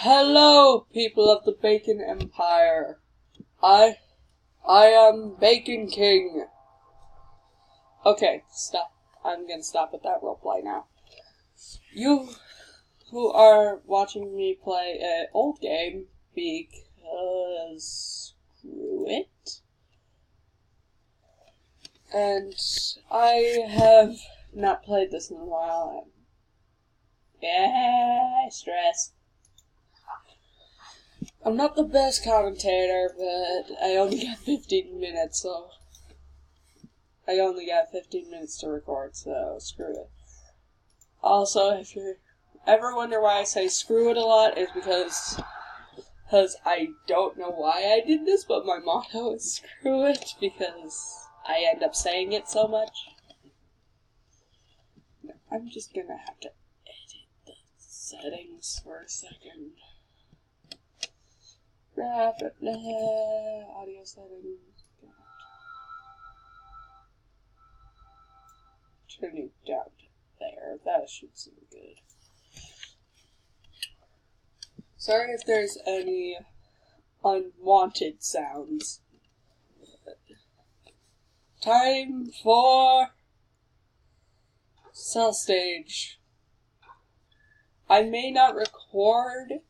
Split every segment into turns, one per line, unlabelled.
Hello, people of the Bacon Empire. I am Bacon King. Okay, stop. I'm gonna stop with that roleplay now. You who are watching me play an old game because screw it. And I have not played this in a while. Stress. I'm not the best commentator, but I only got 15 minutes, so... I only got 15 minutes to record, so screw it. Also, if you ever wonder why I say screw it a lot, it's because I don't know why I did this, but my motto is screw it, because I end up saying it so much. I'm just gonna have to edit the settings for a second. Audio settings. Turn it down to there. That should seem good. Sorry if there's any unwanted sounds. Time for Cell Stage. I may not record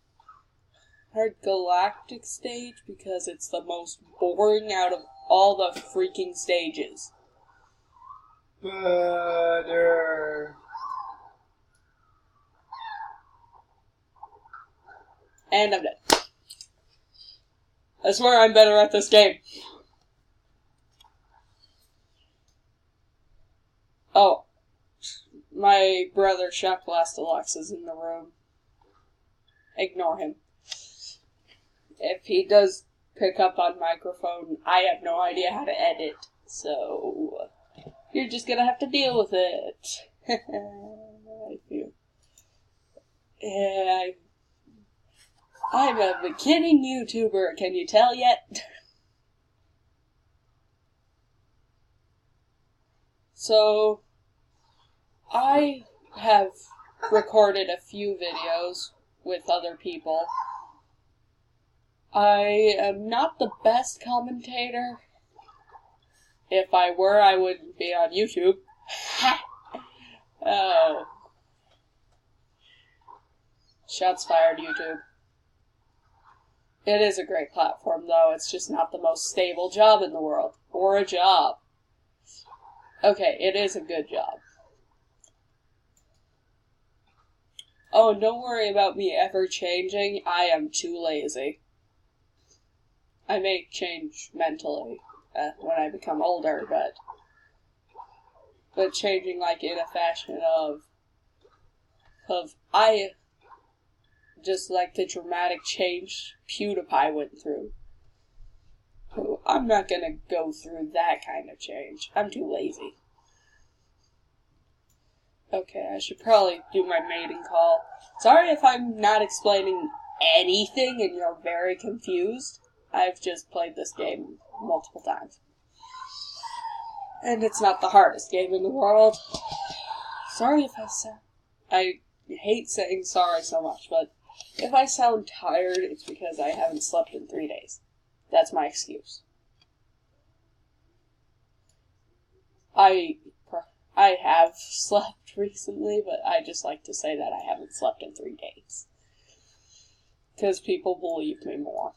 our Galactic stage because it's the most boring out of all the freaking stages. Better. And I'm dead. I swear I'm better at this game. Oh. My brother, Shock Blast Deluxe, is in the room. Ignore him. If he does pick up on microphone, I have no idea how to edit, so you're just gonna have to deal with it. I feel. Yeah, I'm a beginning YouTuber, can you tell yet? So, I have recorded a few videos with other people. I am not the best commentator. If I were, I wouldn't be on YouTube. Oh. Shots fired, YouTube. It is a great platform, though. It's just not the most stable job in the world. Or a job. Okay, it is a good job. Oh, and don't worry about me ever changing. I am too lazy. I may change mentally when I become older, but changing like in a fashion of I just like the dramatic change PewDiePie went through. I'm not gonna go through that kind of change. I'm too lazy. Okay, I should probably do my mating call. Sorry if I'm not explaining anything and you're very confused. I've just played this game multiple times. And it's not the hardest game in the world. Sorry if I sound... I hate saying sorry so much, but if I sound tired, it's because I haven't slept in 3 days. That's my excuse. I have slept recently, but I just like to say that I haven't slept in 3 days. Because people believe me more.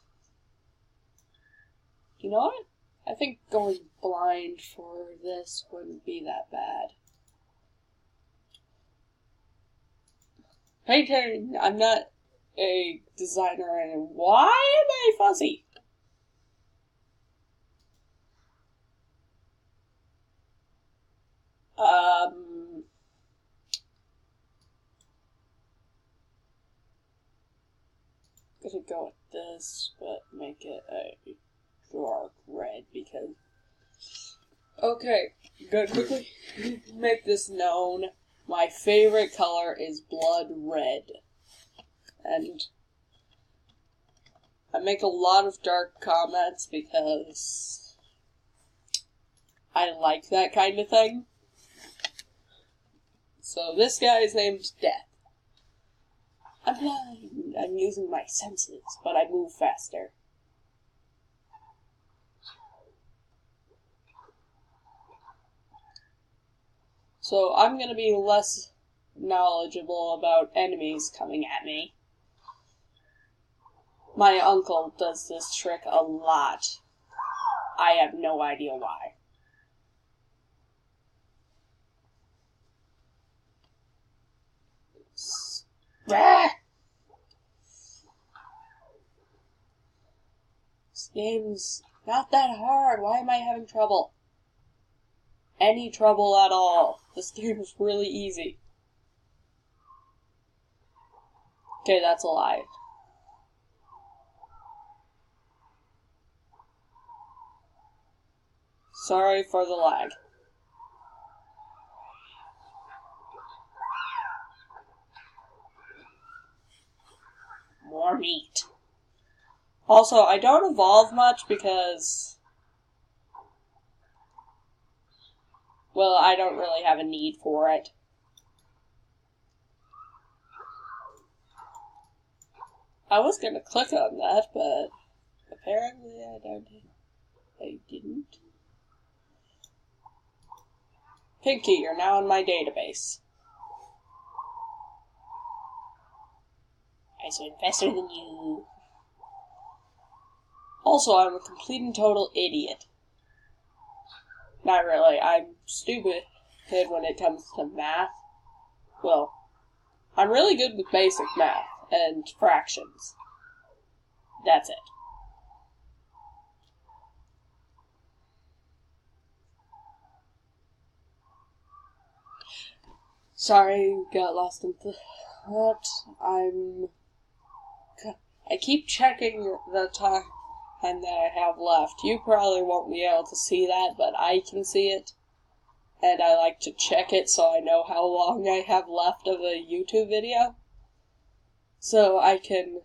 You know what? I think going blind for this wouldn't be that bad. Painting, I'm not a designer, and why am I fuzzy? Gonna go with this, but make it a dark red because... Okay, gonna quickly make this known. My favorite color is blood red. And I make a lot of dark comments because I like that kind of thing. So this guy is named Death. I'm blind. I'm using my senses, but I move faster. So I'm gonna be less knowledgeable about enemies coming at me. My uncle does this trick a lot. I have no idea why. This game's not that hard. Why am I having trouble? Any trouble at all. This game is really easy. Okay, that's a lie. Sorry for the lag. More meat. Also, I don't evolve much because, well, I don't really have a need for it. I was gonna click on that, but apparently I didn't. Pinky, you're now in my database. I swim faster than you. Also, I'm a complete and total idiot. Not really, I'm stupid when it comes to math. Well, I'm really good with basic math and fractions. That's it. Sorry, got lost in thought. I keep checking the time that I have left. You probably won't be able to see that, but I can see it. And I like to check it so I know how long I have left of a YouTube video. So I can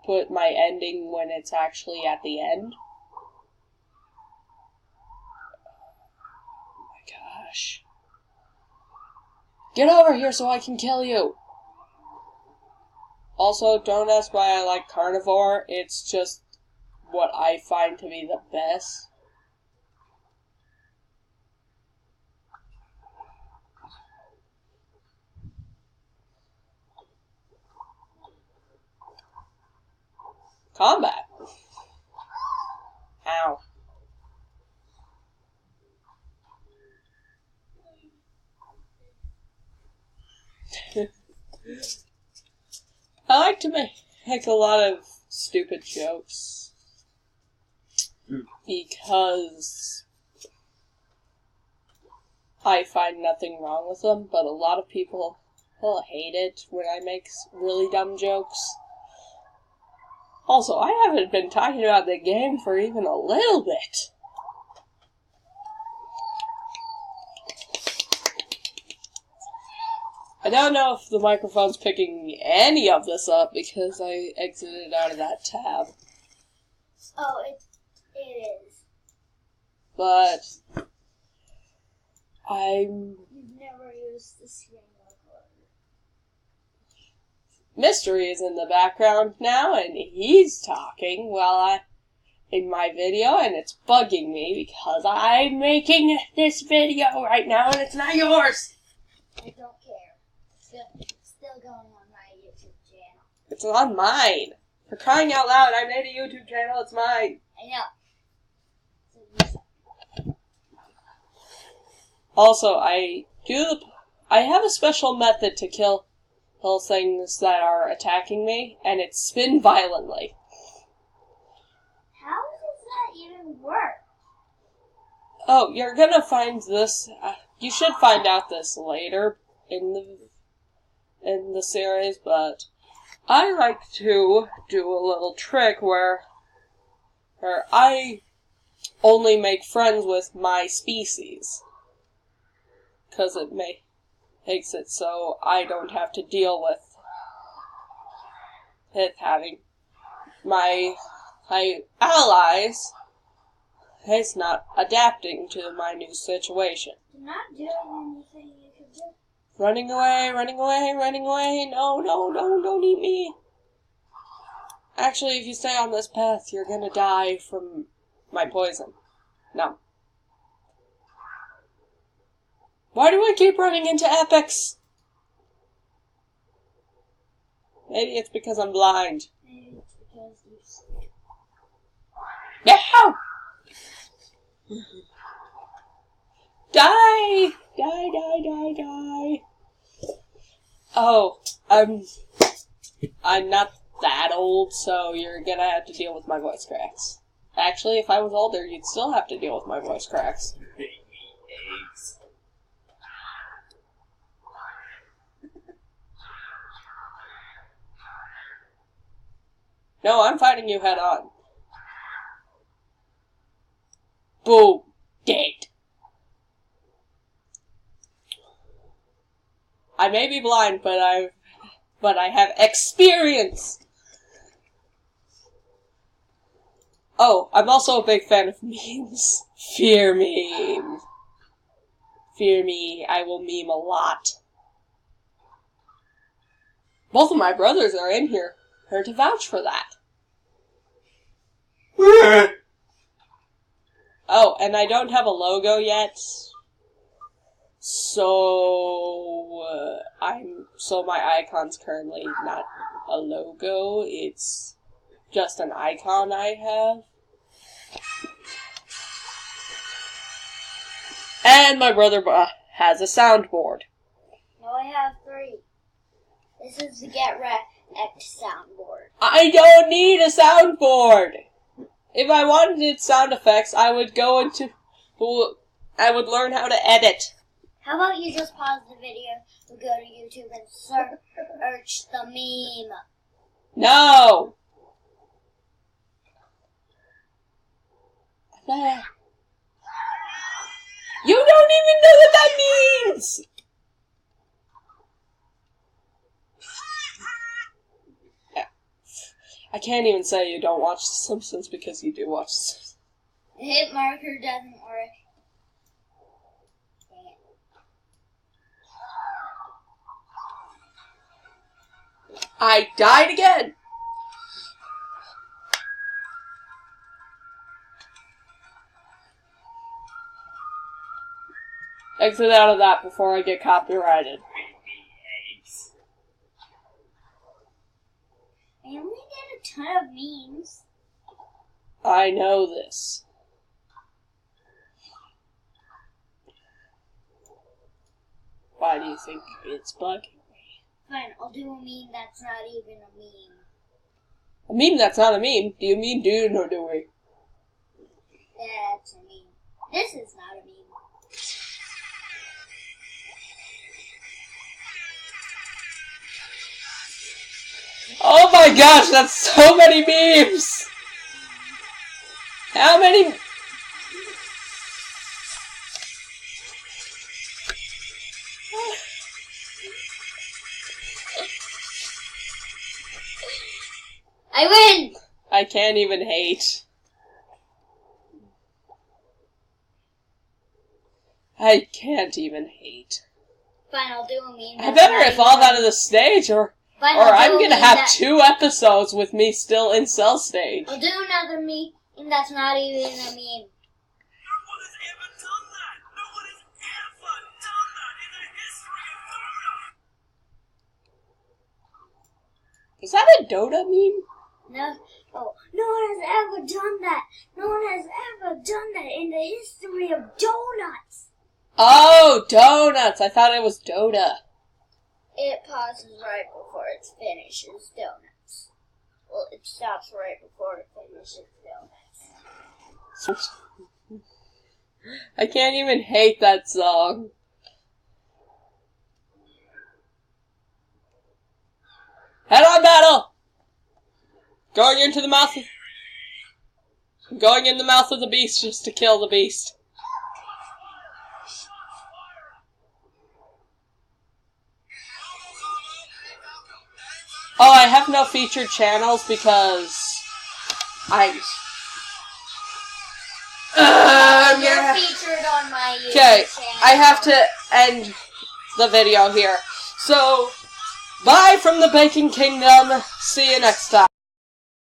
put my ending when it's actually at the end. Oh my gosh. Get over here so I can kill you! Also, don't ask why I like carnivore, it's just what I find to be the best. Combat. Ow. I like to make a lot of stupid jokes because I find nothing wrong with them, but a lot of people hate it when I make really dumb jokes. Also, I haven't been talking about the game for even a little bit. I don't know if the microphone's picking any of this up because I exited out of that tab.
Oh, it is.
But
You've never used this game before.
Mystery is in the background now, and he's talking while in my video, and it's bugging me because I'm making this video right now, and it's not yours.
I don't care. Still going on my YouTube channel.
It's on mine. For crying out loud, I made a YouTube channel, it's mine.
I know.
Also, I have a special method to kill things that are attacking me, and it's spin violently.
How does that even work?
Oh, you're gonna find this, you should find out this later in the series, but I like to do a little trick where I only make friends with my species. Because it makes it so I don't have to deal with it having my allies is not adapting to my new situation.
You're not doing anything you could do.
Running away, running away, running away. No, no, no, don't eat me. Actually, if you stay on this path, you're gonna die from my poison. No. Why do I keep running into epics? Maybe it's because I'm blind.
Maybe it's because you suck.
No! Die! Die, die, die, die. Oh, I'm not that old, so you're gonna have to deal with my voice cracks. Actually, if I was older, you'd still have to deal with my voice cracks.
Eggs.
No, I'm fighting you head on. Boom. Dead. I may be blind, but I have experience. Oh, I'm also a big fan of memes. Fear meme. Fear me, I will meme a lot. Both of my brothers are in here to vouch for that. Oh, and I don't have a logo yet. So my icon's currently not a logo, it's just an icon I have. And my brother has a soundboard.
No, I have 3. This is the Get Wrecked soundboard.
I don't need a soundboard! If I wanted sound effects, I would learn how to edit.
How about you just pause the video, we'll go to YouTube and search the meme.
No! You don't even know what that means! I can't even say you don't watch The Simpsons because you do watch The Simpsons.
The hit marker doesn't work.
I died again! Exit out of that before I get copyrighted.
Eggs.
I only did a ton of memes.
I know this. Why do you think it's bugging me?
Fine, I'll do a meme that's not even a meme.
A meme that's not a meme? Do you mean do or do we?
That's a meme. This is not a meme.
Oh my gosh, that's so many memes! How many...
I win!
I can't even hate. I can't even hate.
Fine, I'll do a meme.
I better have fallen out of the stage, or I'm gonna have 2 episodes with me still in cell stage.
I'll do another meme that's not even a meme.
No one has ever done that! No one has ever done that in the history of Dota!
Is that a Dota meme?
No, oh, no one has ever done that. No one has ever done that in the history of donuts.
Oh, donuts! I thought it was Dota.
It pauses right before it finishes donuts. Well, it stops right before it finishes donuts.
I can't even hate that song. Head on battle! Going into the mouth of... Going in the mouth of the beast just to kill the beast. Oh, I have no featured channels because
You're featured on my YouTube
Okay,
channel.
I have to end the video here. So, bye from the Baking Kingdom. See you next time.